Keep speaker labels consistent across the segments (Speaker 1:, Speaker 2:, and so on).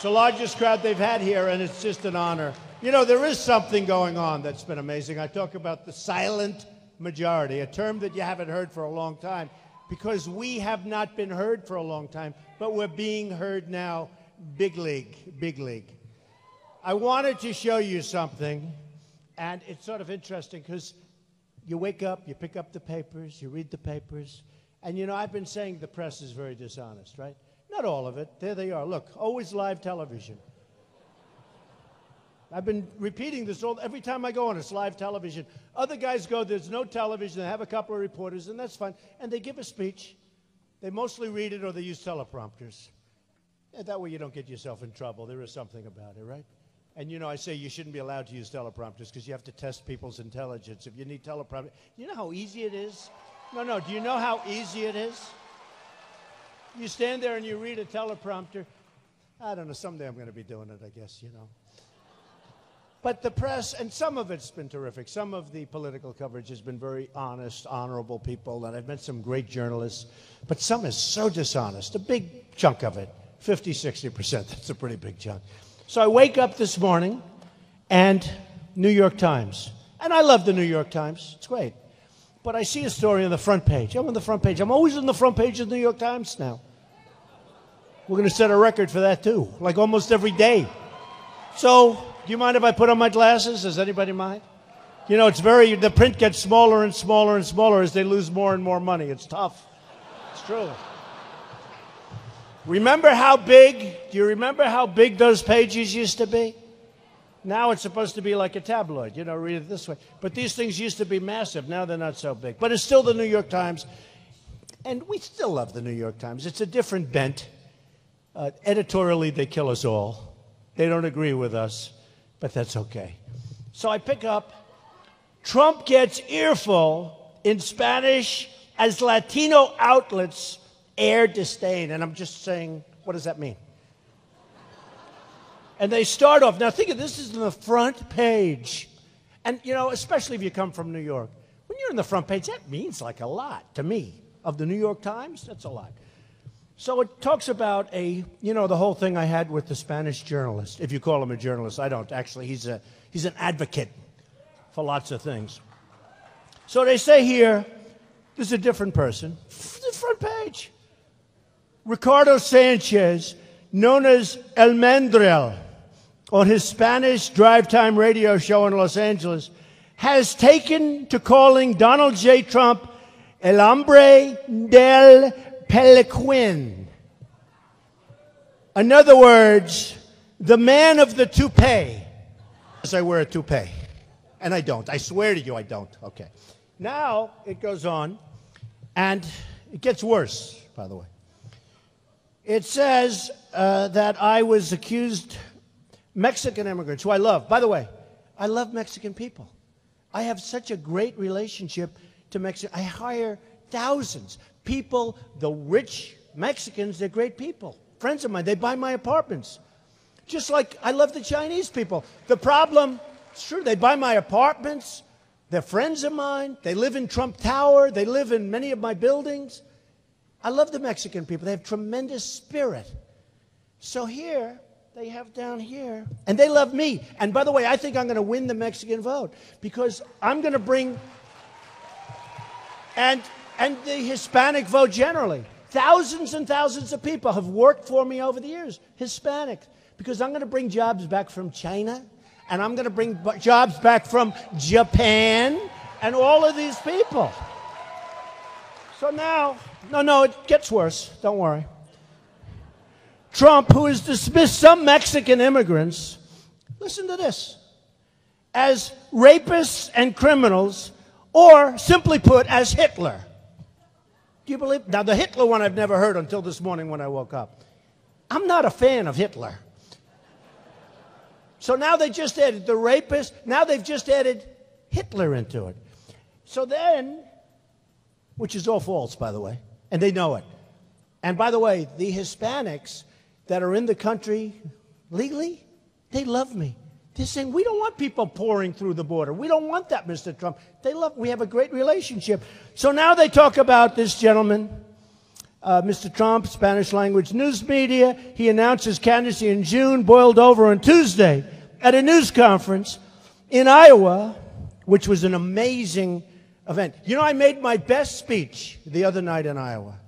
Speaker 1: the largest crowd they've had here, and it's just an honor. You know, there is something going on that's been amazing. I talk about the silent majority, a term that you haven't heard for a long time, because we have not been heard for a long time, but we're being heard now, big league, big league. I wanted to show you something, and it's sort of interesting because you wake up, you pick up the papers, you read the papers, and you know, I've been saying the press is very dishonest, right? Not all of it. There they are. Look, always live television. I've been repeating this every time I go on. It's live television. Other guys go, there's no television. They have a couple of reporters, and that's fine. And they give a speech. They mostly read it or they use teleprompters. And that way you don't get yourself in trouble. There is something about it, right? And, you know, I say you shouldn't be allowed to use teleprompters because you have to test people's intelligence. If you need teleprompters, you know how easy it is? No, do you know how easy it is? You stand there and you read a teleprompter. I don't know, someday I'm going to be doing it, I guess, you know. But the press, and some of it's been terrific. Some of the political coverage has been very honest, honorable people, and I've met some great journalists. But some is so dishonest, a big chunk of it, 50, 60%. That's a pretty big chunk. So I wake up this morning, and New York Times. And I love the New York Times. It's great. But I see a story on the front page. I'm on the front page. I'm always on the front page of the New York Times now. We're going to set a record for that, too, like almost every day. So, do you mind if I put on my glasses? Does anybody mind? You know, the print gets smaller and smaller and smaller as they lose more and more money. It's tough. It's true. Remember how big, do you remember how big those pages used to be? Now it's supposed to be like a tabloid, you know, read it this way. But these things used to be massive. Now they're not so big. But it's still the New York Times. And we still love the New York Times. It's a different bent. Editorially, they kill us all. They don't agree with us, but that's okay. So I pick up, Trump gets earful in Spanish as Latino outlets air disdain. And I'm just saying, what does that mean? And they start off, now think of this is the front page. And, you know, especially if you come from New York, when you're in the front page, that means like a lot to me. Of the New York Times, that's a lot. So it talks about the whole thing I had with the Spanish journalist. If you call him a journalist, I don't. Actually, he's an advocate for lots of things. So they say here, this is a different person. The front page. Ricardo Sanchez, known as El Mandril, on his Spanish drive-time radio show in Los Angeles, has taken to calling Donald J. Trump El Hombre del Peliquin. In other words, the man of the toupee. Yes, I wear a toupee. And I don't. I swear to you I don't. Okay. Now it goes on, and it gets worse, by the way. It says that I was accused, Mexican immigrants, who I love. By the way, I love Mexican people. I have such a great relationship to Mexico. I hire thousands. People, the rich Mexicans, they're great people. Friends of mine, they buy my apartments. Just like I love the Chinese people. The problem, it's true, they buy my apartments. They're friends of mine. They live in Trump Tower. They live in many of my buildings. I love the Mexican people. They have tremendous spirit. So here, they have down here, and they love me. And by the way, I think I'm going to win the Mexican vote because I'm going to bring, and the Hispanic vote generally. Thousands and thousands of people have worked for me over the years, Hispanics, because I'm going to bring jobs back from China, and I'm going to bring jobs back from Japan, and all of these people. So now, no, it gets worse. Don't worry. Trump, who has dismissed some Mexican immigrants, listen to this, as rapists and criminals, or simply put, as Hitler. Do you believe? Now, the Hitler one I've never heard until this morning when I woke up. I'm not a fan of Hitler. So now they just added the rapist. Now they've just added Hitler into it. So then, which is all false, by the way, and they know it. And by the way, the Hispanics that are in the country legally, they love me. They're saying, we don't want people pouring through the border. We don't want that, Mr. Trump. We have a great relationship. So now they talk about this gentleman, Mr. Trump, Spanish language news media. He announced his candidacy in June, boiled over on Tuesday at a news conference in Iowa, which was an amazing event. You know, I made my best speech the other night in Iowa.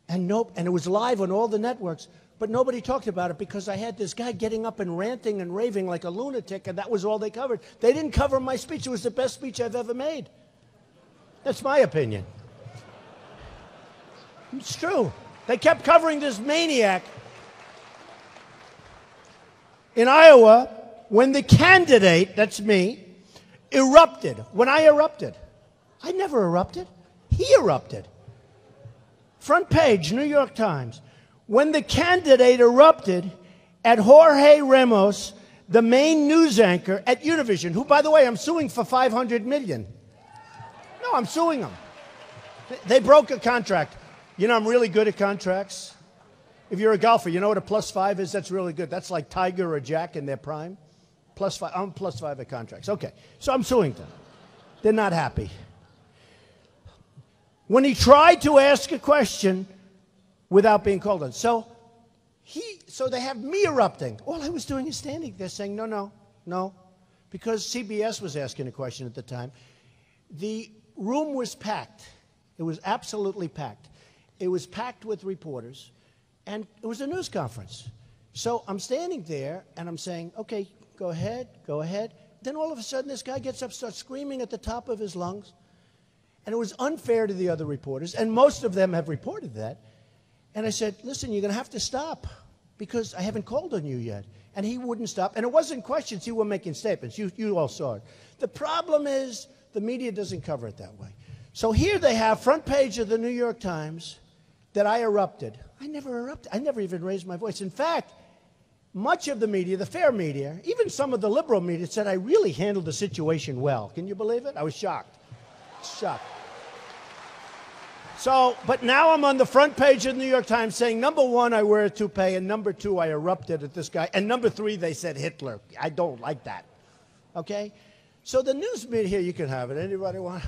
Speaker 1: And it was live on all the networks, but nobody talked about it because I had this guy getting up and ranting and raving like a lunatic, and that was all they covered. They didn't cover my speech. It was the best speech I've ever made. That's my opinion. It's true. They kept covering this maniac. In Iowa, when the candidate, that's me, erupted, when I erupted, I never erupted. He erupted. Front page, New York Times. When the candidate erupted at Jorge Ramos, the main news anchor at Univision, who, by the way, I'm suing for $500 million. No, I'm suing them. They broke a contract. You know, I'm really good at contracts. If you're a golfer, you know what a +5 is? That's really good. That's like Tiger or Jack in their prime. +5. I'm +5 at contracts. Okay, so I'm suing them. They're not happy. When he tried to ask a question without being called on. So they have me erupting. All I was doing is standing there saying, no, no, no, because CBS was asking a question at the time. The room was packed. It was absolutely packed. It was packed with reporters, and it was a news conference. So I'm standing there, and I'm saying, okay, go ahead, go ahead. Then all of a sudden, this guy gets up, starts screaming at the top of his lungs, and it was unfair to the other reporters, and most of them have reported that. And I said, listen, you're going to have to stop, because I haven't called on you yet. And he wouldn't stop, and it wasn't questions. He was making statements. You all saw it. The problem is the media doesn't cover it that way. So here they have, front page of the New York Times, that I erupted. I never erupted. I never even raised my voice. In fact, much of the media, the fair media, even some of the liberal media said I really handled the situation well. Can you believe it? I was shocked. Shocked. So, but now I'm on the front page of the New York Times saying, number one, I wear a toupee, and number two, I erupted at this guy, and number three, they said Hitler. I don't like that. Okay? So the news media, here, you can have it. Anybody want?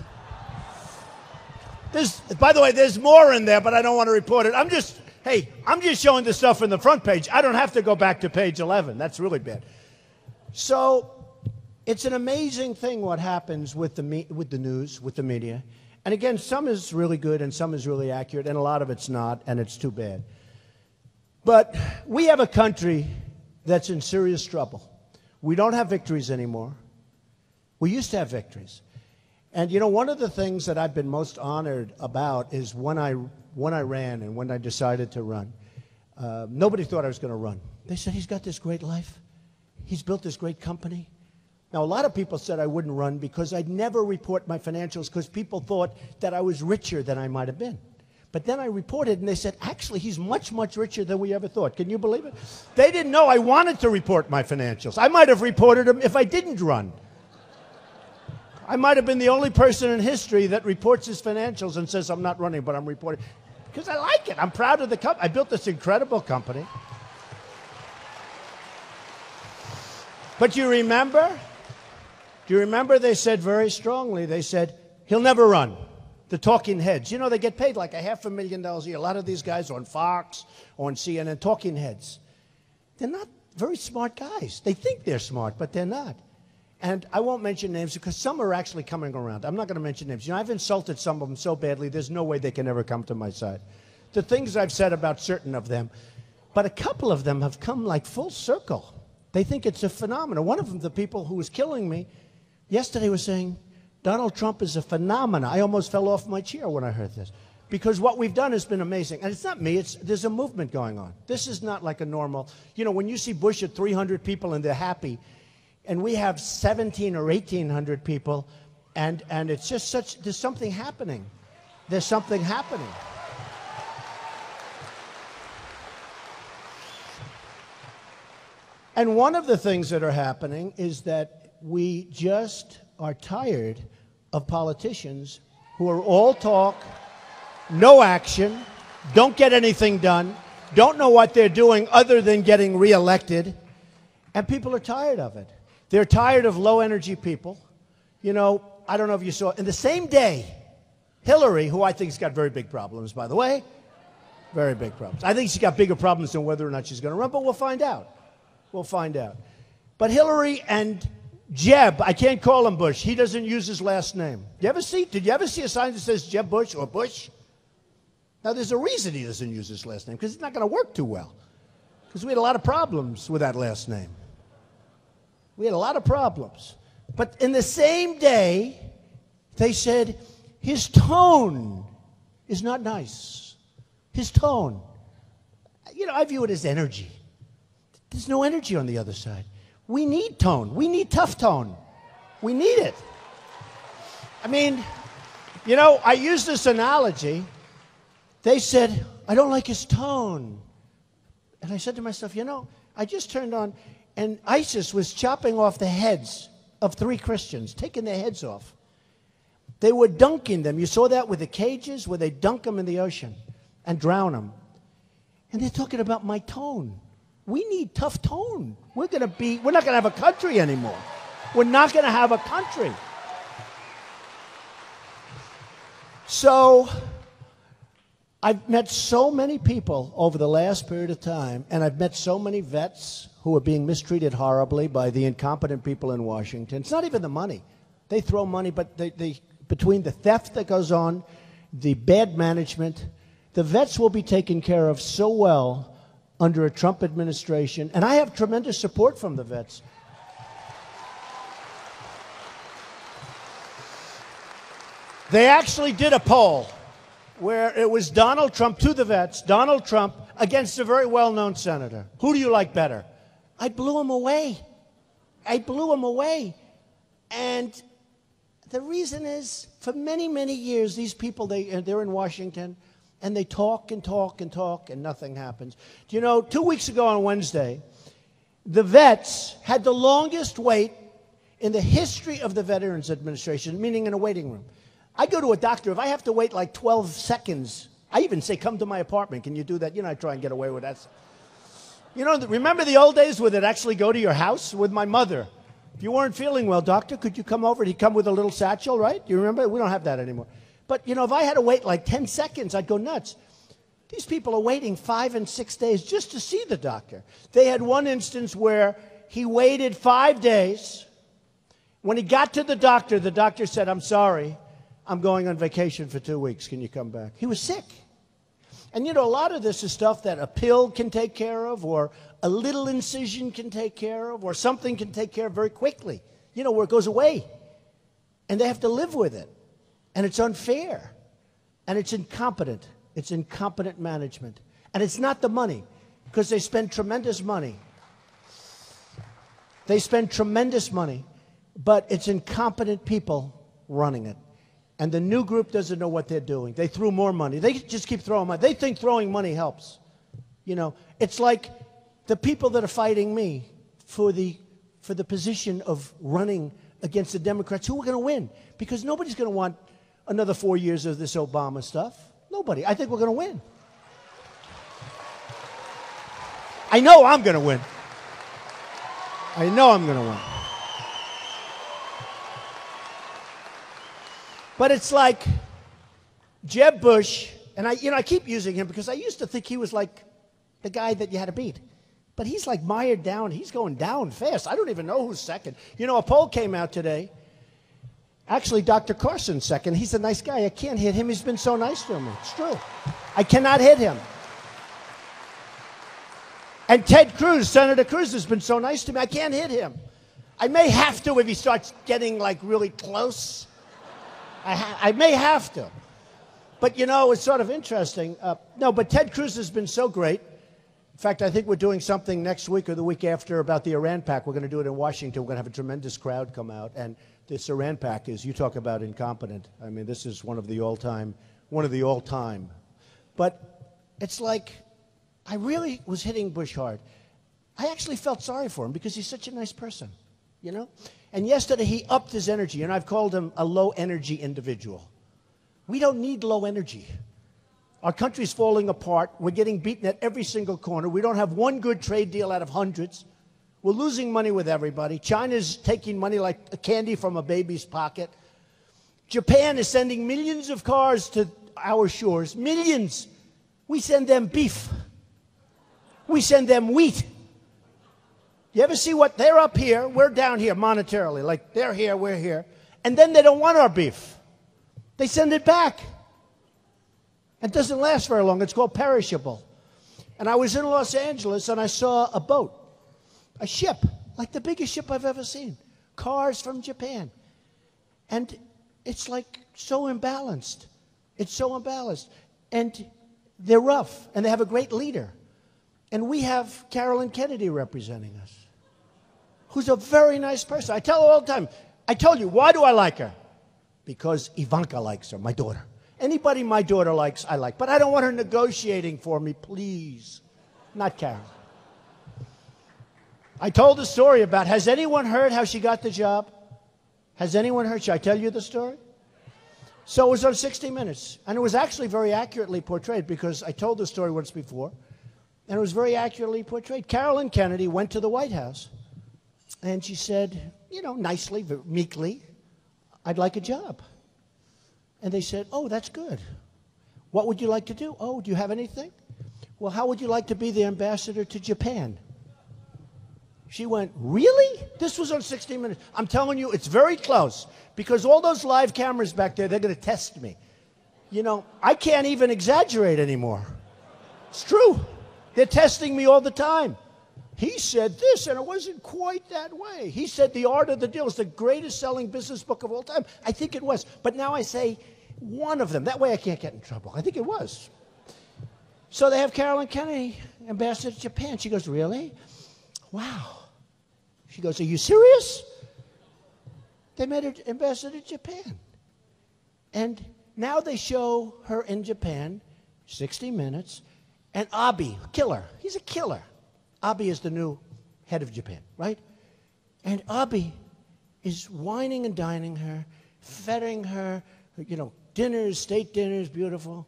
Speaker 1: By the way, there's more in there, but I don't want to report it. I'm just showing the stuff in the front page. I don't have to go back to page 11. That's really bad. So it's an amazing thing what happens with the news, with the media. And again, some is really good and some is really accurate, and a lot of it's not, and it's too bad. But we have a country that's in serious trouble. We don't have victories anymore. We used to have victories. And, you know, one of the things that I've been most honored about is when I ran and when I decided to run. Nobody thought I was going to run. They said, he's got this great life. He's built this great company. Now, a lot of people said I wouldn't run because I'd never report my financials because people thought that I was richer than I might have been. But then I reported, and they said, actually, he's much, much richer than we ever thought. Can you believe it? They didn't know I wanted to report my financials. I might have reported them if I didn't run. I might have been the only person in history that reports his financials and says, I'm not running, but I'm reporting. Because I like it. I'm proud of the company. I built this incredible company. But you remember? Do you remember they said very strongly, they said, he'll never run. The talking heads. You know, they get paid like $500,000 a year. A lot of these guys on Fox, on CNN, talking heads. They're not very smart guys. They think they're smart, but they're not. And I won't mention names because some are actually coming around. I'm not going to mention names. You know, I've insulted some of them so badly, there's no way they can ever come to my side. The things I've said about certain of them, but a couple of them have come like full circle. They think it's a phenomenon. One of them, the people who was killing me, yesterday was saying, Donald Trump is a phenomenon. I almost fell off my chair when I heard this. Because what we've done has been amazing. And it's not me. There's a movement going on. This is not like a normal, you know, when you see Bush at 300 people and they're happy, and we have 1,700 or 1,800 people, and it's just such, there's something happening. There's something happening. And one of the things that are happening is that we just are tired of politicians who are all talk, no action, don't get anything done, don't know what they're doing other than getting reelected, and people are tired of it. They're tired of low-energy people. You know, I don't know if you saw, in the same day, Hillary, who I think has got very big problems, by the way, Very big problems. I think she's got bigger problems than whether or not she's going to run, but we'll find out. We'll find out. But Hillary and Jeb, I can't call him Bush. He doesn't use his last name. Did you ever see a sign that says Jeb Bush or Bush? Now, there's a reason he doesn't use his last name, because it's not going to work too well. Because we had a lot of problems with that last name. We had a lot of problems. But in the same day, they said, his tone is not nice. His tone. You know, I view it as energy. There's no energy on the other side. We need tone. We need tough tone. We need it. I mean, you know, I use this analogy. They said, I don't like his tone. And I said to myself, you know, I just turned on, and ISIS was chopping off the heads of 3 Christians, taking their heads off. They were dunking them. You saw that with the cages where they dunk them in the ocean and drown them. And they're talking about my tone. We need tough tone. We're not going to have a country anymore. We're not going to have a country. So I've met so many people over the last period of time, and I've met so many vets who are being mistreated horribly by the incompetent people in Washington. It's not even the money. They throw money, but between the theft that goes on, the bad management, the vets will be taken care of so well under a Trump administration. And I have tremendous support from the vets. They actually did a poll where it was Donald Trump to the vets, Donald Trump against a very well-known senator. Who do you like better? I blew him away. I blew him away. And the reason is, for many, many years, these people, they're in Washington, and they talk and talk and talk, and nothing happens. Do you know, 2 weeks ago on Wednesday, the vets had the longest wait in the history of the Veterans Administration, meaning in a waiting room. I go to a doctor, if I have to wait like 12 seconds, I even say, come to my apartment. Can you do that? You know, I try and get away with that. You know, remember the old days where they'd actually go to your house? With my mother. If you weren't feeling well, doctor, could you come over? He'd come with a little satchel, right? You remember? We don't have that anymore. But, you know, if I had to wait like 10 seconds, I'd go nuts. These people are waiting 5 and 6 days just to see the doctor. They had one instance where he waited 5 days. When he got to the doctor said, I'm sorry, I'm going on vacation for 2 weeks. Can you come back? He was sick. And, you know, a lot of this is stuff that a pill can take care of, or a little incision can take care of, or something can take care of very quickly, you know, where it goes away. And they have to live with it. And it's unfair. And it's incompetent. It's incompetent management. And it's not the money, because they spend tremendous money. They spend tremendous money, but it's incompetent people running it. And the new group doesn't know what they're doing. They threw more money. They just keep throwing money. They think throwing money helps. You know, it's like the people that are fighting me for the position of running against the Democrats. Who are going to win? Because nobody's going to want another 4 years of this Obama stuff. Nobody. I think we're going to win. I know I'm going to win. I know I'm going to win. But it's like Jeb Bush, and I keep using him because I used to think he was like the guy that you had to beat. But he's like mired down. He's going down fast. I don't even know who's second. You know, a poll came out today. Actually, Dr. Carson's second. He's a nice guy. I can't hit him. He's been so nice to me. It's true. I cannot hit him. And Ted Cruz, Senator Cruz, has been so nice to me. I can't hit him. I may have to if he starts getting like really close. I may have to. But, you know, it's sort of interesting. No, but Ted Cruz has been so great. In fact, I think we're doing something next week or the week after about the Iran Pact. We're going to do it in Washington. We're going to have a tremendous crowd come out. And this Iran Pact is, you talk about incompetent. I mean, this is one of the all-time. But it's like, I really was hitting Bush hard. I actually felt sorry for him because he's such a nice person, you know? And yesterday he upped his energy, and I've called him a low-energy individual. We don't need low energy. Our country's falling apart. We're getting beaten at every single corner. We don't have one good trade deal out of hundreds. We're losing money with everybody. China's taking money like candy from a baby's pocket. Japan is sending millions of cars to our shores. Millions. We send them beef. We send them wheat. You ever see what they're up here, we're down here monetarily, like they're here, we're here, and then they don't want our beef. They send it back. It doesn't last very long. It's called perishable. And I was in Los Angeles and I saw a boat, a ship, like the biggest ship I've ever seen. Cars from Japan. And it's like so imbalanced. It's so imbalanced. And they're rough and they have a great leader. And we have Carolyn Kennedy representing us, who's a very nice person. I tell her all the time, I told you, why do I like her? Because Ivanka likes her, my daughter. Anybody my daughter likes, I like. But I don't want her negotiating for me, please. Not Carolyn. I told the story about, has anyone heard how she got the job? Has anyone heard? Should I tell you the story? So it was on 60 Minutes. And it was actually very accurately portrayed because I told the story once before. And it was very accurately portrayed. Carolyn Kennedy went to the White House. And she said, you know, nicely, meekly, I'd like a job. And they said, oh, that's good. What would you like to do? Oh, do you have anything? Well, how would you like to be the ambassador to Japan? She went, really? This was on 60 Minutes. I'm telling you, it's very close. Because all those live cameras back there, they're going to test me. You know, I can't even exaggerate anymore. It's true. They're testing me all the time. He said this, and it wasn't quite that way. He said The Art of the Deal is the greatest selling business book of all time. I think it was. But now I say one of them. That way I can't get in trouble. I think it was. So they have Carolyn Kennedy, ambassador to Japan. She goes, really? Wow. She goes, are you serious? They made her ambassador to Japan. And now they show her in Japan, 60 Minutes, and Abe, killer. He's a killer. Abe is the new head of Japan, right? And Abe is wining and dining her, feting her, you know, dinners, state dinners, beautiful.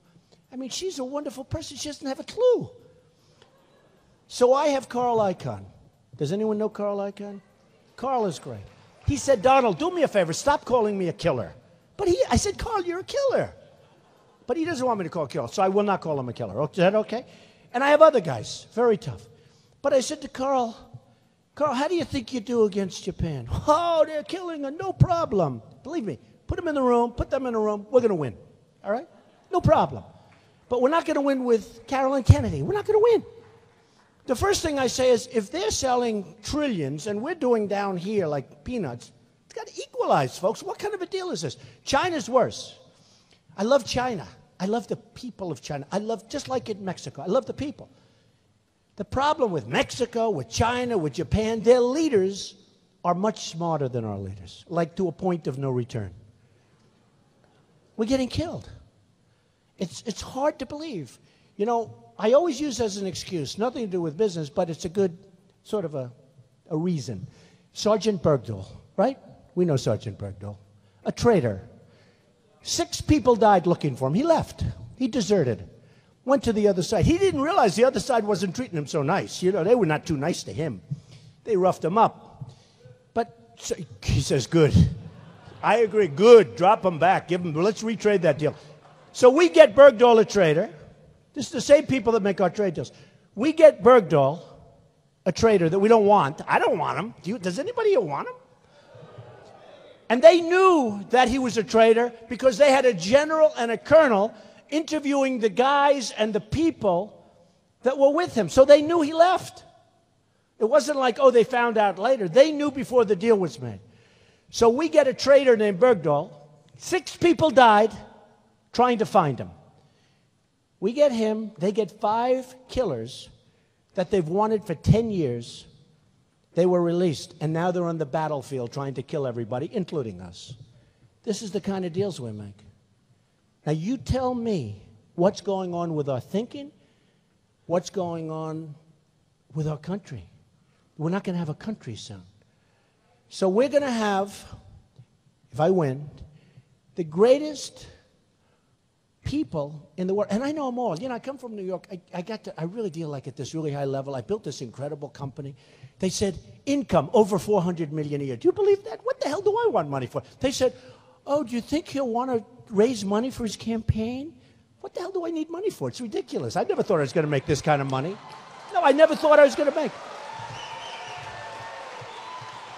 Speaker 1: I mean, she's a wonderful person. She doesn't have a clue. So I have Carl Icahn. Does anyone know Carl Icahn? Carl is great. He said, Donald, do me a favor. Stop calling me a killer. But I said, Carl, you're a killer. But he doesn't want me to call Carl, so I will not call him a killer. Is that okay? And I have other guys, very tough. But I said to Carl, how do you think you do against Japan? Oh, they're killing her, no problem. Believe me, put them in the room, we're going to win. All right? No problem. But we're not going to win with Carolyn Kennedy. We're not going to win. The first thing I say is, if they're selling trillions and we're doing down here like peanuts, it's got to equalize, folks. What kind of a deal is this? China's worse. I love China. I love the people of China. Just like in Mexico, I love the people. The problem with Mexico, with China, with Japan, their leaders are much smarter than our leaders, like to a point of no return. We're getting killed. It's hard to believe. You know, I always use as an excuse, nothing to do with business, but it's a good sort of a reason. Sergeant Bergdahl, right? We know Sergeant Bergdahl. A traitor. 6 people died looking for him. He left. He deserted. Went to the other side. He didn't realize the other side wasn't treating him so nice. You know, they were not too nice to him. They roughed him up. But so, he says, good. I agree. Good. Drop him back. Let's retrade that deal. So we get Bergdahl a traitor. This is the same people that make our trade deals. We get Bergdahl, a traitor that we don't want. I don't want him. Does anybody here want him? And they knew that he was a traitor because they had a general and a colonel interviewing the guys and the people that were with him. So they knew he left. It wasn't like, oh, they found out later. They knew before the deal was made. So we get a traitor named Bergdahl. 6 people died trying to find him. We get him. They get 5 killers that they've wanted for 10 years. They were released, and now they're on the battlefield trying to kill everybody, including us. This is the kind of deals we make. Now, you tell me what's going on with our thinking, what's going on with our country. We're not going to have a country soon. So we're going to have, if I win, the greatest people in the world. And I know them all. You know, I come from New York. I really deal like at this really high level. I built this incredible company. They said, income over $400 million a year. Do you believe that? What the hell do I want money for? They said, oh, do you think he'll want to raise money for his campaign? What the hell do I need money for? It's ridiculous. I never thought I was going to make this kind of money. No, I never thought I was going to make.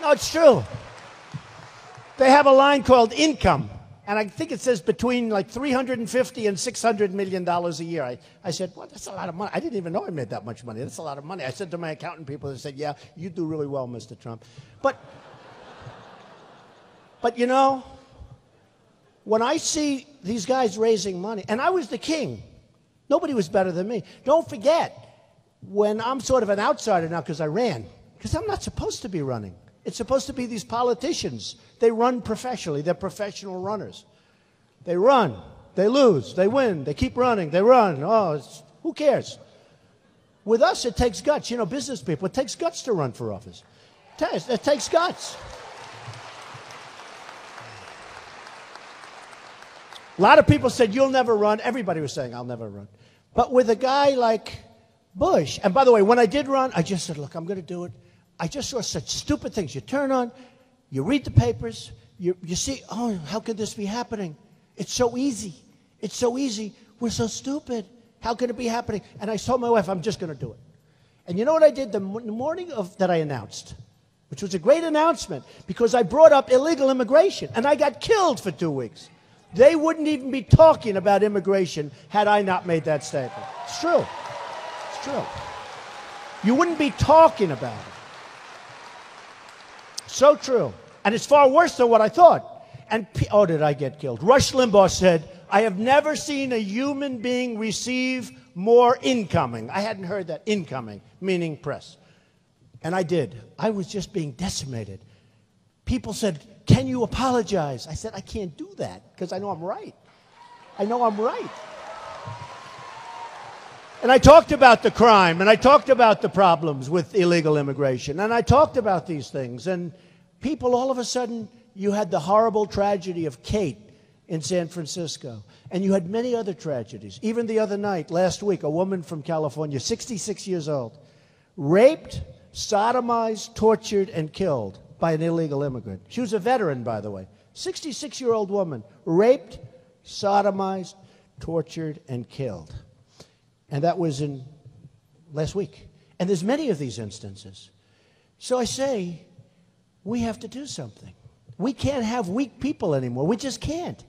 Speaker 1: No, it's true. They have a line called income, and I think it says between like $350 and $600 million a year. I said, well, that's a lot of money. I didn't even know I made that much money. That's a lot of money. I said to my accountant people, they said, yeah, you do really well, Mr. Trump. But you know, when I see these guys raising money, and I was the king. Nobody was better than me. Don't forget, when I'm sort of an outsider now because I ran, because I'm not supposed to be running. It's supposed to be these politicians. They run professionally. They're professional runners. They run. They lose. They win. They keep running. They run. Oh, who cares? With us, it takes guts. You know, business people, it takes guts to run for office. It takes guts. A lot of people said, you'll never run. Everybody was saying, I'll never run. But with a guy like Bush, and by the way, when I did run, I just said, look, I'm going to do it. I just saw such stupid things. You turn on, you read the papers, you see, oh, how could this be happening? It's so easy. It's so easy. We're so stupid. How could it be happening? And I told my wife, I'm just going to do it. And you know what I did the morning that I announced, which was a great announcement, because I brought up illegal immigration, and I got killed for 2 weeks. They wouldn't even be talking about immigration had I not made that statement. It's true. It's true. You wouldn't be talking about it. So true. And it's far worse than what I thought. And, oh, did I get killed? Rush Limbaugh said, I have never seen a human being receive more incoming. I hadn't heard that. Incoming, meaning press. And I did. I was just being decimated. People said, can you apologize? I said, I can't do that because I know I'm right. I know I'm right. And I talked about the crime, and I talked about the problems with illegal immigration, and I talked about these things. And people, all of a sudden, you had the horrible tragedy of Kate in San Francisco, and you had many other tragedies. Even the other night, last week, a woman from California, 66 years old, raped, sodomized, tortured, and killed by an illegal immigrant. She was a veteran, by the way. 66-year-old woman, raped, sodomized, tortured, and killed. And that was in last week. And there's many of these instances. So I say, we have to do something. We can't have weak people anymore. We just can't.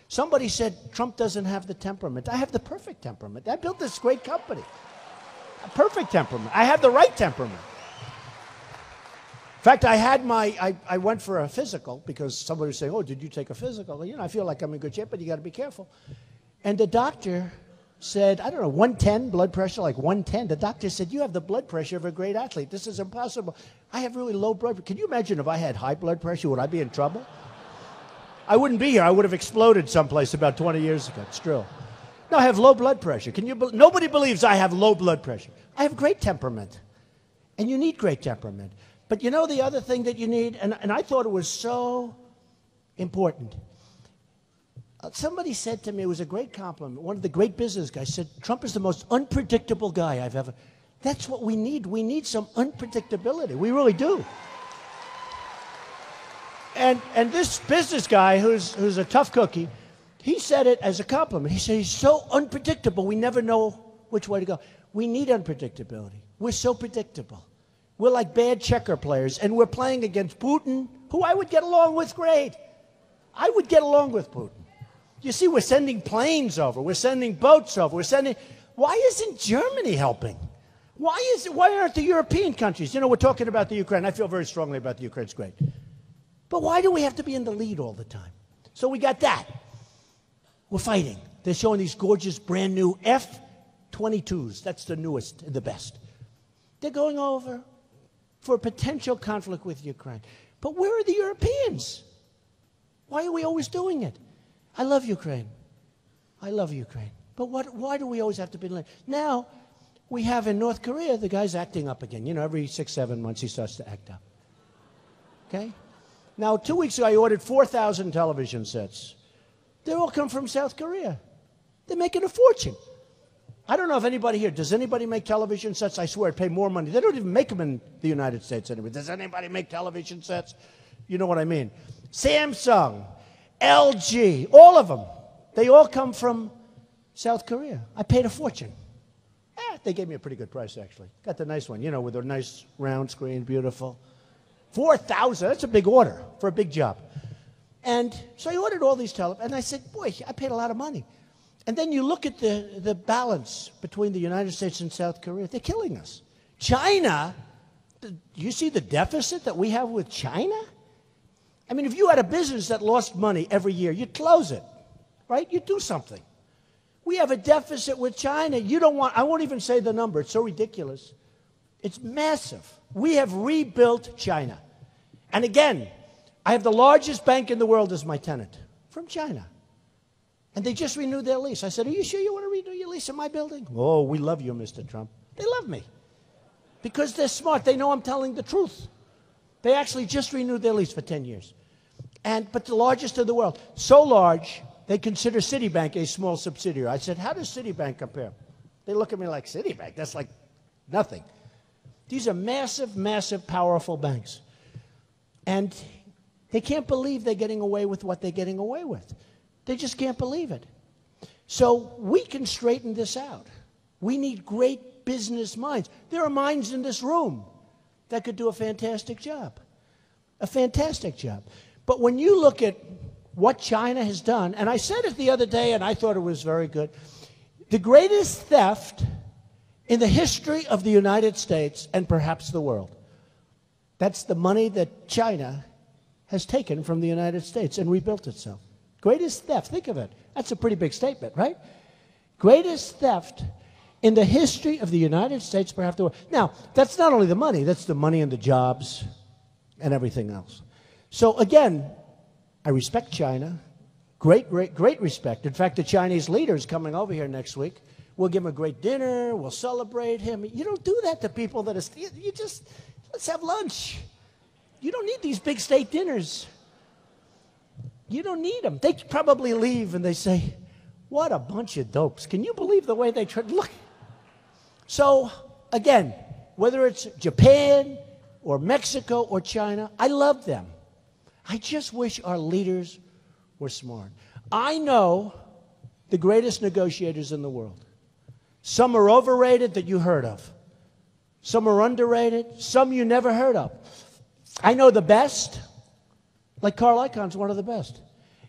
Speaker 1: Somebody said Trump doesn't have the temperament. I have the perfect temperament. I built this great company. A perfect temperament. I have the right temperament. In fact, I went for a physical because somebody was saying, oh, did you take a physical? Well, you know, I feel like I'm in good shape, but you got to be careful. And the doctor said, I don't know, 110 blood pressure, like 110. The doctor said, you have the blood pressure of a great athlete. This is impossible. I have really low blood pressure. Can you imagine if I had high blood pressure? Would I be in trouble? I wouldn't be here. I would have exploded someplace about 20 years ago. It's true. No, I have low blood pressure. Nobody believes I have low blood pressure. I have great temperament. And you need great temperament. But you know the other thing that you need, and I thought it was so important. Somebody said to me, it was a great compliment, one of the great business guys said, Trump is the most unpredictable guy I've ever. That's what we need. We need some unpredictability. We really do. And this business guy, who's a tough cookie, he said it as a compliment. He said, he's so unpredictable, we never know which way to go. We need unpredictability. We're so predictable. We're like bad checker players, and we're playing against Putin, who I would get along with great. I would get along with Putin. You see, we're sending planes over. We're sending boats over. Why isn't Germany helping? Why aren't the European countries? You know, we're talking about the Ukraine. I feel very strongly about the Ukraine. It's great. But why do we have to be in the lead all the time? So we got that. We're fighting. They're showing these gorgeous brand new F-22s. That's the newest and the best. They're going over for a potential conflict with Ukraine. But where are the Europeans? Why are we always doing it? I love Ukraine. I love Ukraine. But why do we always have to be late? Now, we have in North Korea, the guy's acting up again. You know, every 6, 7 months he starts to act up. Okay? Now, 2 weeks ago, I ordered 4,000 television sets. They all come from South Korea. They're making a fortune. I don't know if anybody here, does anybody make television sets? I swear, pay more money. They don't even make them in the United States anyway. Does anybody make television sets? You know what I mean. Samsung, LG, all of them. They all come from South Korea. I paid a fortune. They gave me a pretty good price, actually. Got the nice one, you know, with a nice round screen, beautiful. $4,000, that's a big order for a big job. And so I ordered all these televisions, and I said, boy, I paid a lot of money. And then you look at the balance between the United States and South Korea. They're killing us. China, you see the deficit that we have with China? I mean, if you had a business that lost money every year, you'd close it, right? You'd do something. We have a deficit with China. I won't even say the number. It's so ridiculous. It's massive. We have rebuilt China. And again, I have the largest bank in the world as my tenant from China. And they just renewed their lease. I said, are you sure you want to renew your lease in my building? Oh, we love you, Mr. Trump. They love me because they're smart. They know I'm telling the truth. They actually just renewed their lease for 10 years. But the largest in the world. So large, they consider Citibank a small subsidiary. I said, how does Citibank compare? They look at me like, Citibank? That's like nothing. These are massive, massive, powerful banks. And they can't believe they're getting away with what they're getting away with. They just can't believe it. So we can straighten this out. We need great business minds. There are minds in this room that could do a fantastic job. A fantastic job. But when you look at what China has done, and I said it the other day, and I thought it was very good, the greatest theft in the history of the United States and perhaps the world. That's the money that China has taken from the United States and rebuilt itself. Greatest theft, think of it. That's a pretty big statement, right? Greatest theft in the history of the United States, perhaps the world. Now, that's not only the money, that's the money and the jobs and everything else. So again, I respect China. Great respect. In fact, the Chinese leader is coming over here next week. We'll give him a great dinner. We'll celebrate him. You don't do that to people that are, you just, let's have lunch. You don't need these big state dinners. You don't need them. They probably leave and they say, what a bunch of dopes. Can you believe the way they try? Look. So, again, whether it's Japan or Mexico or China, I love them. I just wish our leaders were smart. I know the greatest negotiators in the world. Some are overrated that you heard of. Some are underrated. Some you never heard of. I know the best. Like Carl Icahn's one of the best.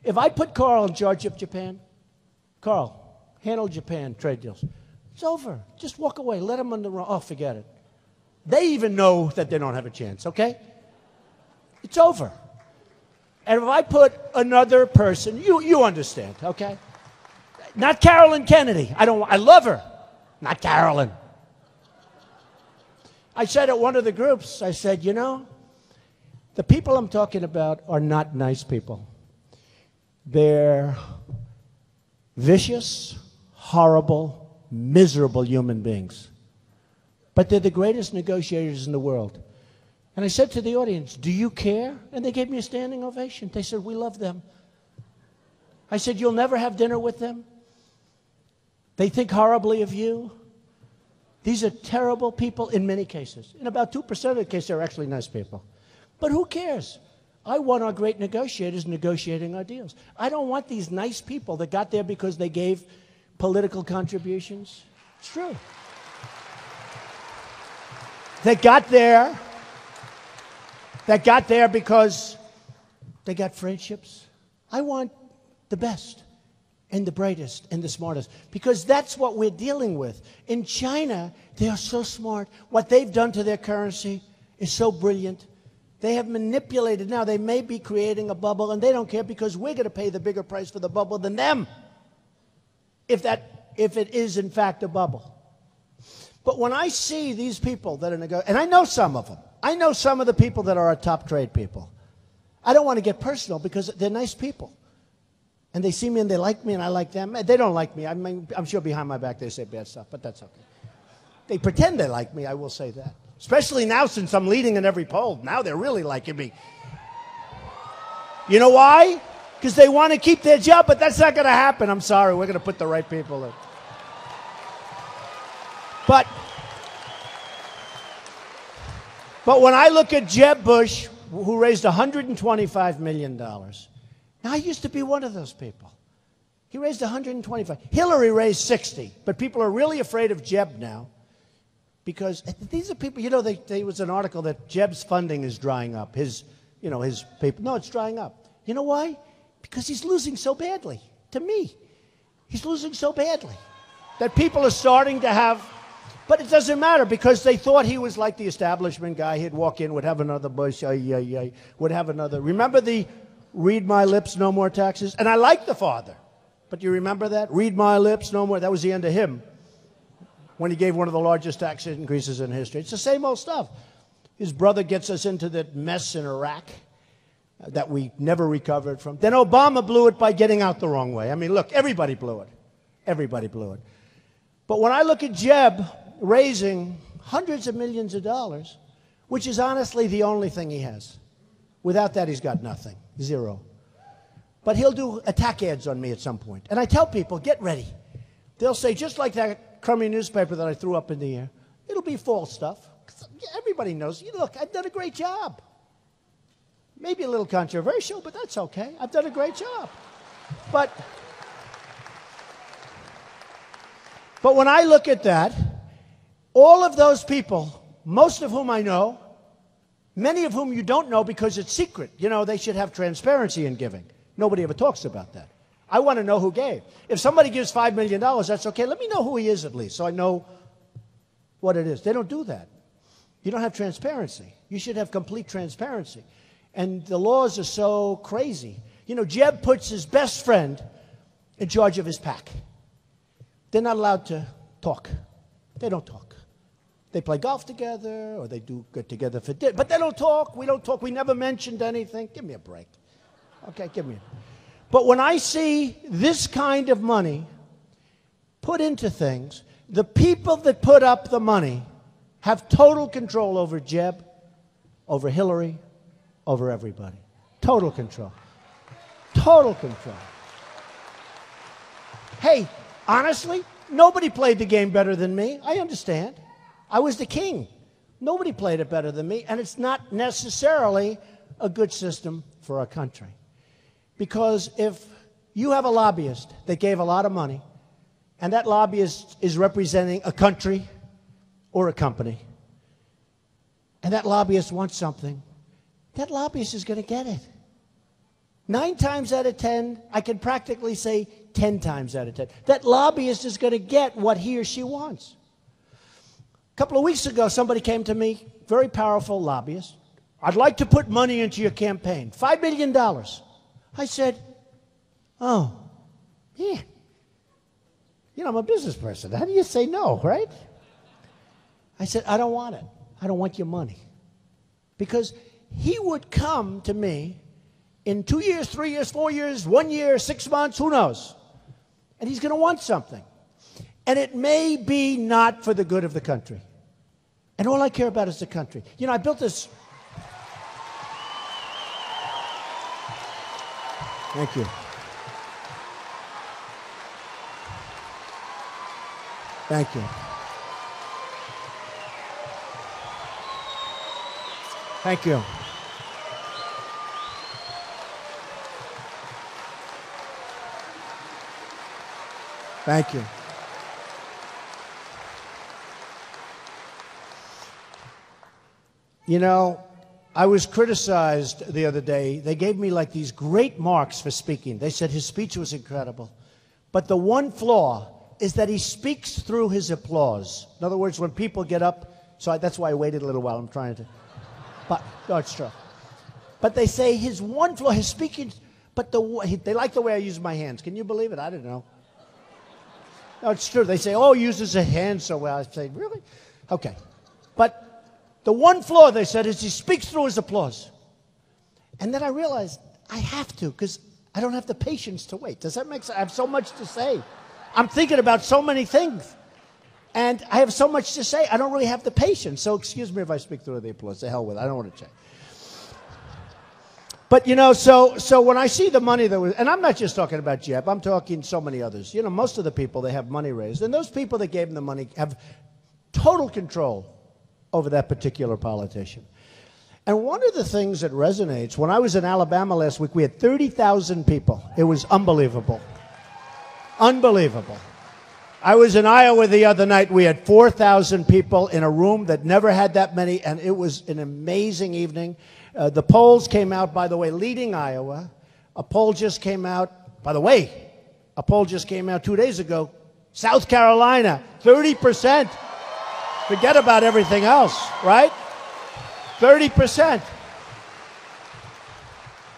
Speaker 1: If I put Carl in charge of Japan, Carl, handle Japan trade deals. It's over. Just walk away. Let them on the run. Oh, forget it. They even know that they don't have a chance, okay? It's over. And if I put another person, you understand, okay? Not Carolyn Kennedy. I love her. Not Carolyn. I said at one of the groups, I said, you know, the people I'm talking about are not nice people. They're vicious, horrible, miserable human beings. But they're the greatest negotiators in the world. And I said to the audience, do you care? And they gave me a standing ovation. They said, we love them. I said, you'll never have dinner with them? They think horribly of you? These are terrible people in many cases. In about 2% of the cases, they're actually nice people. But who cares? I want our great negotiators negotiating our deals. I don't want these nice people that got there because they gave political contributions. It's true. They got there because they got friendships. I want the best and the brightest and the smartest because that's what we're dealing with. In China, they are so smart. What they've done to their currency is so brilliant. They have manipulated. Now, they may be creating a bubble, and they don't care because we're going to pay the bigger price for the bubble than them if it is, in fact, a bubble. But when I see these people that are negotiating, and I know some of them. I know some of the people that are our top trade people. I don't want to get personal because they're nice people. And they see me and they like me and I like them. They don't like me. I mean, I'm sure behind my back they say bad stuff, but that's okay. They pretend they like me, I will say that. Especially now since I'm leading in every poll. Now they're really liking me. You know why? Because they want to keep their job, but that's not going to happen. I'm sorry. We're going to put the right people in. But when I look at Jeb Bush, who raised $125 million, now I used to be one of those people. He raised 125. Hillary raised 60. But people are really afraid of Jeb now because these are people, you know, there was an article that Jeb's funding is drying up. His paper. No, it's drying up. You know why? Because he's losing so badly. To me, he's losing so badly that people are starting to have, but it doesn't matter because they thought he was like the establishment guy. He'd walk in, would have another Bush, would have another. Remember the read my lips, no more taxes? And I like the father. But you remember that? Read my lips, no more. That was the end of him when he gave one of the largest tax increases in history. It's the same old stuff. His brother gets us into that mess in Iraq that we never recovered from. Then Obama blew it by getting out the wrong way. I mean, look, everybody blew it. Everybody blew it. But when I look at Jeb raising hundreds of millions of dollars, which is honestly the only thing he has. Without that, he's got nothing. Zero. But he'll do attack ads on me at some point. And I tell people, get ready. They'll say, just like that crummy newspaper that I threw up in the air, it'll be false stuff. Everybody knows. Look, I've done a great job. Maybe a little controversial, but that's okay. I've done a great job. But when I look at that, all of those people, most of whom I know, many of whom you don't know because it's secret. You know, they should have transparency in giving. Nobody ever talks about that. I want to know who gave. If somebody gives $5 million, that's okay. Let me know who he is at least so I know what it is. They don't do that. You don't have transparency. You should have complete transparency. And the laws are so crazy. You know, Jeb puts his best friend in charge of his PAC. They're not allowed to talk. They don't talk. They play golf together or they do get together for dinner. But they don't talk. We don't talk. We never mentioned anything. Give me a break. Okay, give me a break. But when I see this kind of money put into things, the people that put up the money have total control over Jeb, over Hillary, over everybody. Total control. Total control. Hey, honestly, nobody played the game better than me. I understand. I was the king. Nobody played it better than me, and it's not necessarily a good system for our country. Because if you have a lobbyist that gave a lot of money, and that lobbyist is representing a country or a company, and that lobbyist wants something, that lobbyist is going to get it. 9 times out of 10, I can practically say 10 times out of 10, that lobbyist is going to get what he or she wants. A couple of weeks ago, somebody came to me, very powerful lobbyist. I'd like to put money into your campaign, $5 million. I said, oh, yeah. You know, I'm a business person. How do you say no, right? I said, I don't want it. I don't want your money. Because he would come to me in 2 years, 3 years, 4 years, 1 year, 6 months, who knows? And he's going to want something. And it may be not for the good of the country. And all I care about is the country. You know, I built this. Thank you. Thank you. Thank you. Thank you. You know, I was criticized the other day. They gave me like these great marks for speaking. They said his speech was incredible. But the one flaw is that he speaks through his applause. In other words, when people get up, so that's why I waited a little while. I'm trying to, but no, it's true. But they say his one flaw, his speaking, but they like the way I use my hands. Can you believe it? I don't know. No, it's true. They say, oh, he uses his hands so well. I say, really? Okay. But the one flaw, they said, is he speaks through his applause. And then I realized I have to because I don't have the patience to wait. Does that make sense? I have so much to say. I'm thinking about so many things. And I have so much to say, I don't really have the patience. So excuse me if I speak through the applause. The hell with it. I don't want to change. But, you know, so when I see the money that was, and I'm not just talking about Jeb, I'm talking so many others. You know, most of the people, they have money raised. And those people that gave them the money have total control over that particular politician. And one of the things that resonates, when I was in Alabama last week, we had 30,000 people. It was unbelievable. Unbelievable. I was in Iowa the other night. We had 4,000 people in a room that never had that many, and it was an amazing evening. The polls came out, by the way, leading Iowa. A poll just came out, by the way, a poll just came out 2 days ago. South Carolina, 30%. Forget about everything else, right? 30%.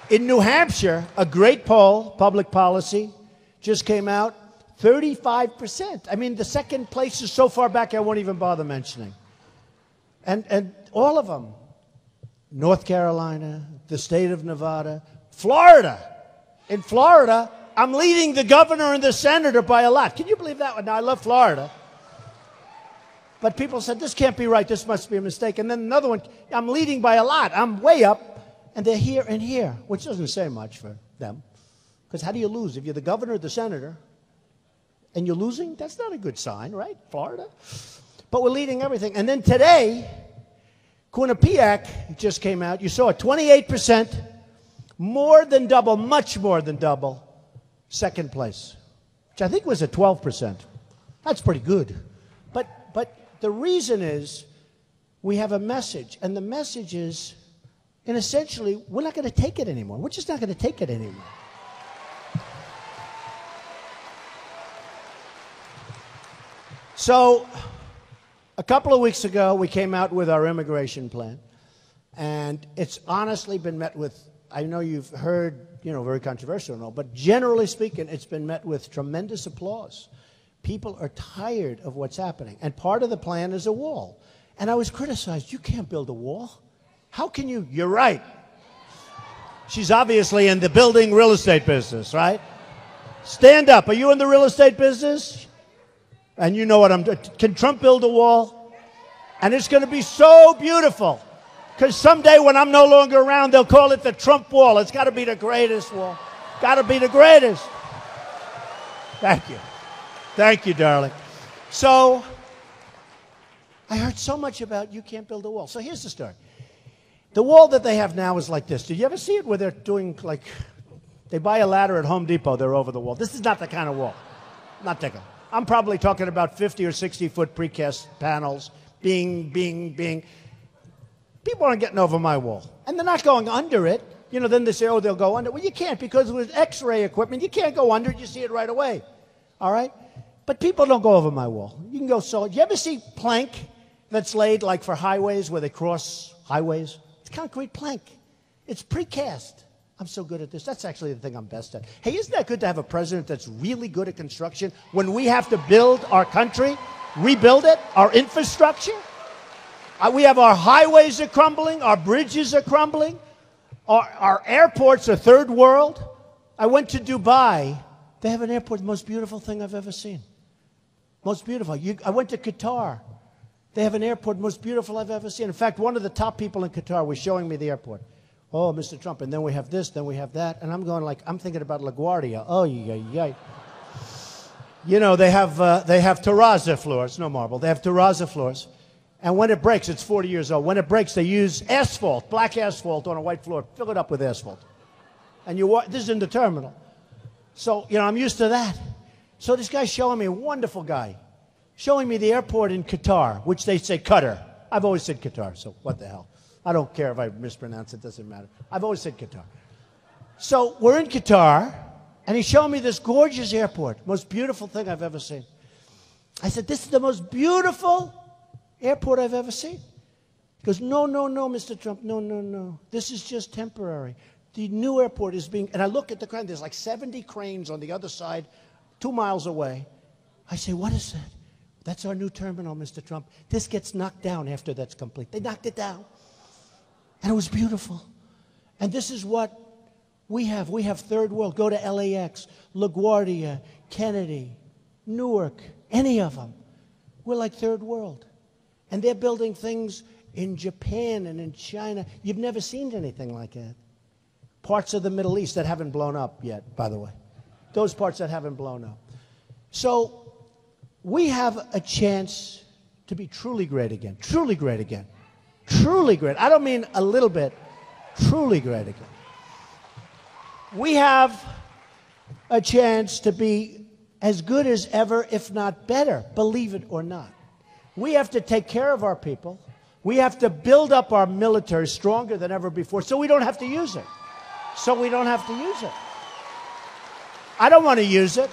Speaker 1: In New Hampshire, a great poll, public policy, just came out, 35%. I mean, the second place is so far back I won't even bother mentioning. And all of them, North Carolina, the state of Nevada, Florida. In Florida, I'm leading the governor and the senator by a lot. Can you believe that one? Now, I love Florida. But people said, this can't be right. This must be a mistake. And then another one, I'm leading by a lot. I'm way up. And they're here and here, which doesn't say much for them. Because how do you lose? If you're the governor or the senator and you're losing, that's not a good sign, right? Florida. But we're leading everything. And then today, Quinnipiac just came out. You saw it, 28%, more than double, much more than double, second place, which I think was at 12%. That's pretty good. But the reason is we have a message, and the message is, and essentially, we're not going to take it anymore. We're just not going to take it anymore. So, a couple of weeks ago, we came out with our immigration plan. And it's honestly been met with, I know you've heard, very controversial and all, but generally speaking, it's been met with tremendous applause. People are tired of what's happening. And part of the plan is a wall. And I was criticized. You can't build a wall. How can you? You're right. She's obviously in the building real estate business, right? Stand up. Are you in the real estate business? And you know what I'm doing. Can Trump build a wall? And it's going to be so beautiful. Because someday when I'm no longer around, they'll call it the Trump wall. It's got to be the greatest wall. Got to be the greatest. Thank you. Thank you, darling. So, I heard so much about you can't build a wall. So here's the story. The wall that they have now is like this. Did you ever see it where they're doing like, they buy a ladder at Home Depot, they're over the wall. This is not the kind of wall. Not that kind. I'm probably talking about 50 or 60-foot precast panels, bing. People aren't getting over my wall. And they're not going under it. Then they say, oh, they'll go under. Well, you can't, because with X-ray equipment, you can't go under it. You see it right away. All right? But people don't go over my wall. You can go solid. You ever see plank that's laid like for highways where they cross highways? It's concrete plank. It's precast. I'm so good at this. That's actually the thing I'm best at. Hey, isn't that good to have a president that's really good at construction when we have to build our country, rebuild it, our infrastructure? We have our highways are crumbling, our bridges are crumbling, our airports are third world. I went to Dubai. They have an airport, the most beautiful thing I've ever seen. Most beautiful. I went to Qatar. They have an airport, most beautiful I've ever seen. In fact, one of the top people in Qatar was showing me the airport. Oh, Mr. Trump, and then we have this, then we have that. And I'm going like, I'm thinking about LaGuardia. Oh, yeah. They have terrazzo floors, no marble. They have terrazzo floors. And when it breaks, it's 40 years old. When it breaks, they use asphalt, black asphalt on a white floor. Fill it up with asphalt. And this is in the terminal. So, I'm used to that. So this guy's showing me, a wonderful guy, showing me the airport in Qatar, which they say Qatar. I've always said Qatar, so what the hell. I don't care if I mispronounce it, doesn't matter. I've always said Qatar. So we're in Qatar, and he's showing me this gorgeous airport, most beautiful thing I've ever seen. I said, this is the most beautiful airport I've ever seen. He goes, no, Mr. Trump, no. This is just temporary. The new airport is being, and I look at the crane, there's like 70 cranes on the other side, 2 miles away. I say, what is that? That's our new terminal, Mr. Trump. This gets knocked down after that's complete. They knocked it down. And it was beautiful. And this is what we have. We have third world. Go to LAX, LaGuardia, Kennedy, Newark, any of them. We're like third world. And they're building things in Japan and in China. You've never seen anything like that. Parts of the Middle East that haven't blown up yet, by the way. Those parts that haven't blown up. So we have a chance to be truly great again. Truly great again. Truly great. I don't mean a little bit. Truly great again. We have a chance to be as good as ever, if not better, believe it or not. We have to take care of our people. We have to build up our military stronger than ever before so we don't have to use it. So we don't have to use it. I don't want to use it.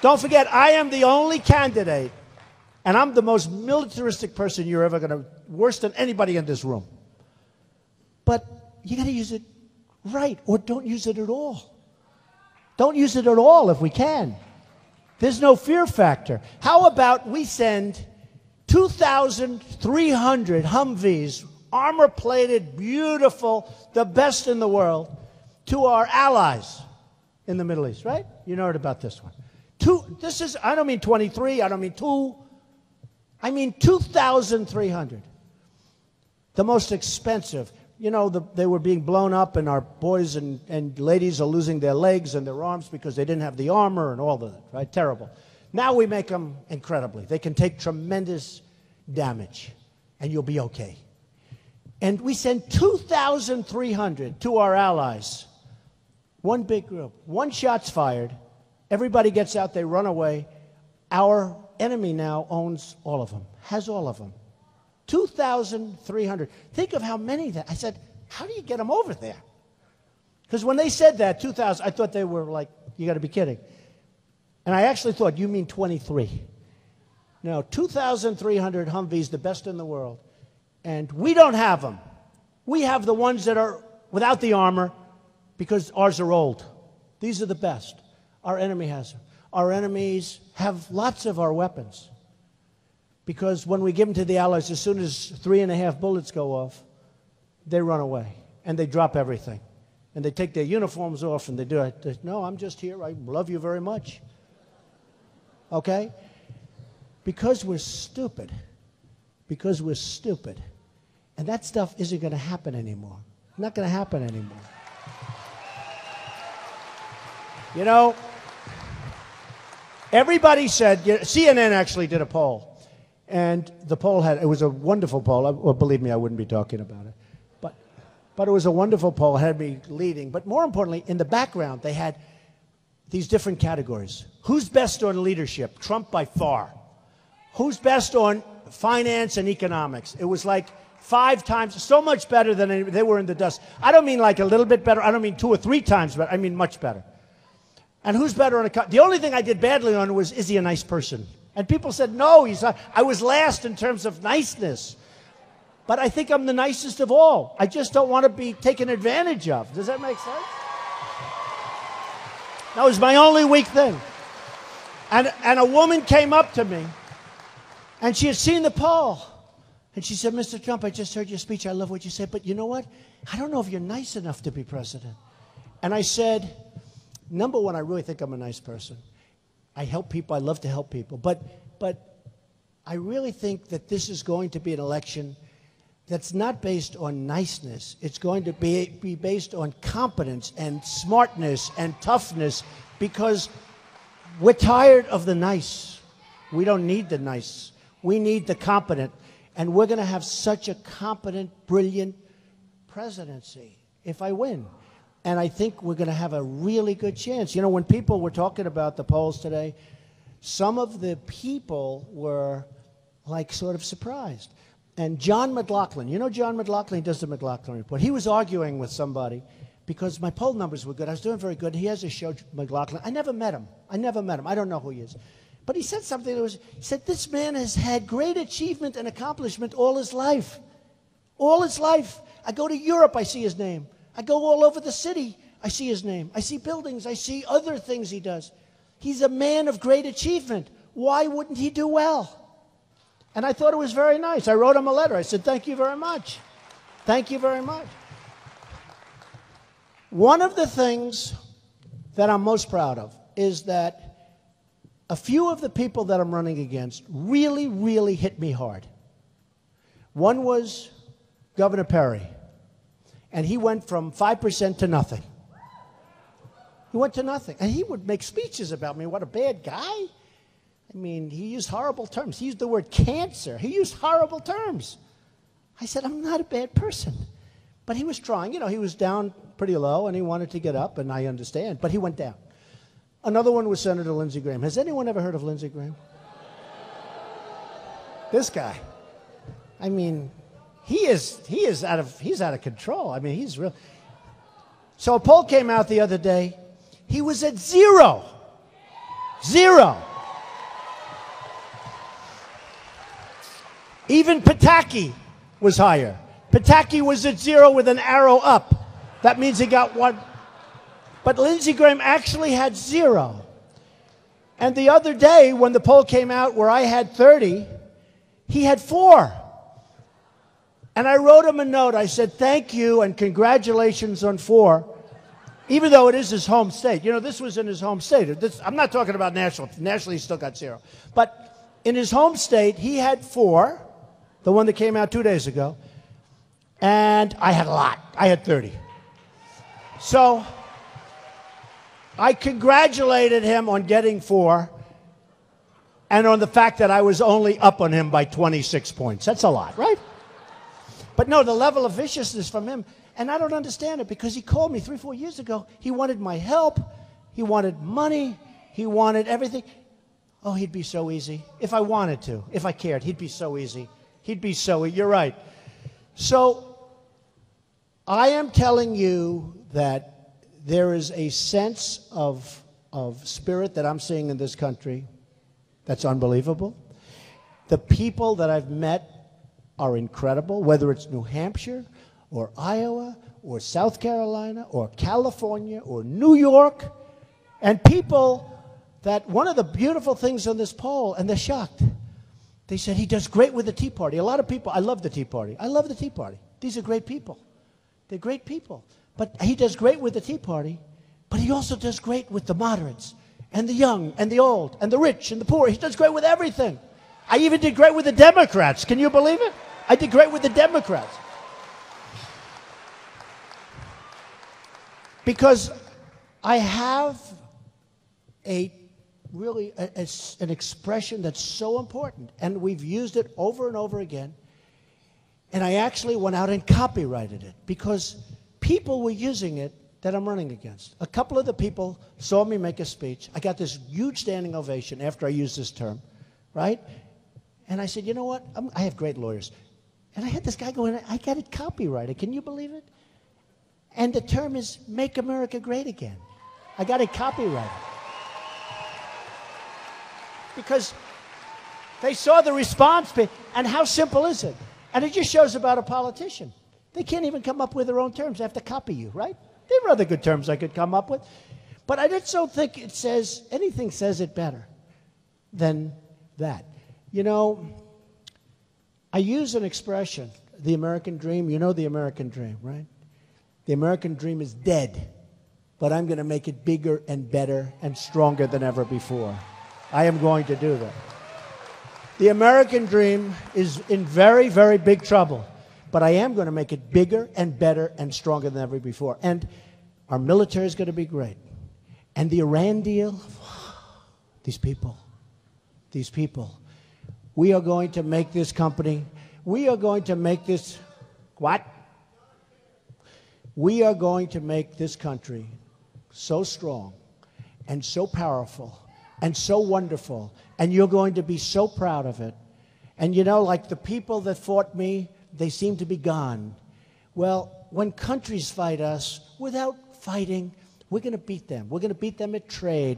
Speaker 1: Don't forget, I am the only candidate, and I'm the most militaristic person you're ever going to, worse than anybody in this room. But you got to use it right, or don't use it at all. Don't use it at all if we can. There's no fear factor. How about we send 2,300 Humvees, armor-plated, beautiful, the best in the world, to our allies in the Middle East, right? You heard about this one. I don't mean 23, I don't mean 2. I mean 2,300. The most expensive. You know, they were being blown up, and our boys and ladies are losing their legs and their arms because they didn't have the armor and all of that, right? Terrible. Now we make them incredibly. They can take tremendous damage, and you'll be okay. And we send 2,300 to our allies. One big group. One shot's fired. Everybody gets out, they run away. Our enemy now owns all of them, has all of them. 2,300. Think of how many that. I said, how do you get them over there? Because when they said that, 2,000, I thought they were like, you got to be kidding. And I actually thought, you mean 23. No, 2,300 Humvees, the best in the world. And we don't have them. We have the ones that are without the armor because ours are old. These are the best. Our enemy has them. Our enemies have lots of our weapons. Because when we give them to the Allies, as soon as 3.5 bullets go off, they run away. And they drop everything. And they take their uniforms off and they do it. No, I'm just here. I love you very much. Okay? Because we're stupid. Because we're stupid. And that stuff isn't going to happen anymore. Not going to happen anymore. You know, everybody said, CNN actually did a poll. And the poll it was a wonderful poll. Well, believe me, I wouldn't be talking about it. But it was a wonderful poll, had me leading. But more importantly, in the background, they had these different categories. Who's best on leadership? Trump by far. Who's best on finance and economics? It was like 5 times, so much better than they were in the dust. I don't mean like a little bit better. I don't mean 2 or 3 times better. I mean much better. And who's better on the only thing I did badly on was, is he a nice person? And people said, no, he's not. I was last in terms of niceness. But I think I'm the nicest of all. I just don't want to be taken advantage of. Does that make sense? That was my only weak thing. And a woman came up to me, and she had seen the poll. And she said, Mr. Trump, I just heard your speech. I love what you said. But you know what? I don't know if you're nice enough to be president. And I said, number one, I really think I'm a nice person. I help people. I love to help people. But I really think that this is going to be an election that's not based on niceness. It's going to be based on competence and smartness and toughness, because we're tired of the nice. We don't need the nice. We need the competent. And we're going to have such a competent, brilliant presidency if I win. And I think we're going to have a really good chance. You know, when people were talking about the polls today, some of the people were like sort of surprised. And John McLaughlin, you know John McLaughlin, he does the McLaughlin Report. He was arguing with somebody because my poll numbers were good. I was doing very good. He has a show, McLaughlin. I never met him. I don't know who he is. But he said something that was, he said, this man has had great achievement and accomplishment all his life. All his life. I go to Europe, I see his name. I go all over the city, I see his name. I see buildings, I see other things he does. He's a man of great achievement. Why wouldn't he do well? And I thought it was very nice. I wrote him a letter. I said, thank you very much. Thank you very much. One of the things that I'm most proud of is that a few of the people that I'm running against really, really hit me hard. One was Governor Perry. And he went from 5% to nothing. He went to nothing. And he would make speeches about me. What a bad guy. I mean, he used horrible terms. He used the word cancer. He used horrible terms. I said, I'm not a bad person. But he was trying. You know, he was down pretty low, and he wanted to get up, and I understand. But he went down. Another one was Senator Lindsey Graham. Has anyone ever heard of Lindsey Graham? This guy. I mean, he's out of control. I mean, he's real. So a poll came out the other day. He was at 0. 0. Even Pataki was higher. Pataki was at 0 with an arrow up. That means he got 1. But Lindsey Graham actually had 0. And the other day, when the poll came out where I had 30, he had 4. And I wrote him a note. I said, thank you and congratulations on 4, even though it is his home state. You know, this was in his home state. I'm not talking about national. Nationally, he still got 0. But in his home state, he had 4, the one that came out 2 days ago. And I had a lot. I had 30. So I congratulated him on getting 4 and on the fact that I was only up on him by 26 points. That's a lot, right? But no, the level of viciousness from him, and I don't understand it because he called me 3 or 4 years ago. He wanted my help. He wanted money. He wanted everything. Oh, he'd be so easy. If I wanted to, if I cared, he'd be so easy. He'd be so easy. You're right. So I am telling you that there is a sense of spirit that I'm seeing in this country that's unbelievable. The people that I've met are incredible, whether it's New Hampshire or Iowa or South Carolina or California or New York, and people that one of the beautiful things on this poll, and they're shocked, they said he does great with the Tea Party. A lot of people, I love the Tea Party. I love the Tea Party. These are great people. They're great people. But he does great with the Tea Party, but he also does great with the moderates and the young and the old and the rich and the poor. He does great with everything. I even did great with the Democrats. Can you believe it? I did great with the Democrats. Because I have really an expression that's so important, and we've used it over and over again, and I actually went out and copyrighted it because people were using it that I'm running against. A couple of the people saw me make a speech. I got this huge standing ovation after I used this term, right? And I said, you know what? I have great lawyers. And I had this guy going, I got it copyrighted. Can you believe it? And the term is Make America Great Again. I got it copyrighted. Because they saw the response, and how simple is it? And it just shows about a politician. They can't even come up with their own terms. They have to copy you, right? There are other good terms I could come up with. But I just don't think it says, anything says it better than that. You know, I use an expression, the American dream. You know the American dream, right? The American dream is dead, but I'm going to make it bigger and better and stronger than ever before. I am going to do that. The American dream is in very, very big trouble, but I am going to make it bigger and better and stronger than ever before. And our military is going to be great. And the Iran deal, these people, we are going to make this company, we are going to make this, what? We are going to make this country so strong and so powerful and so wonderful, and you're going to be so proud of it. And you know, like the people that fought me, they seem to be gone. Well, when countries fight us without fighting, we're going to beat them. We're going to beat them at trade.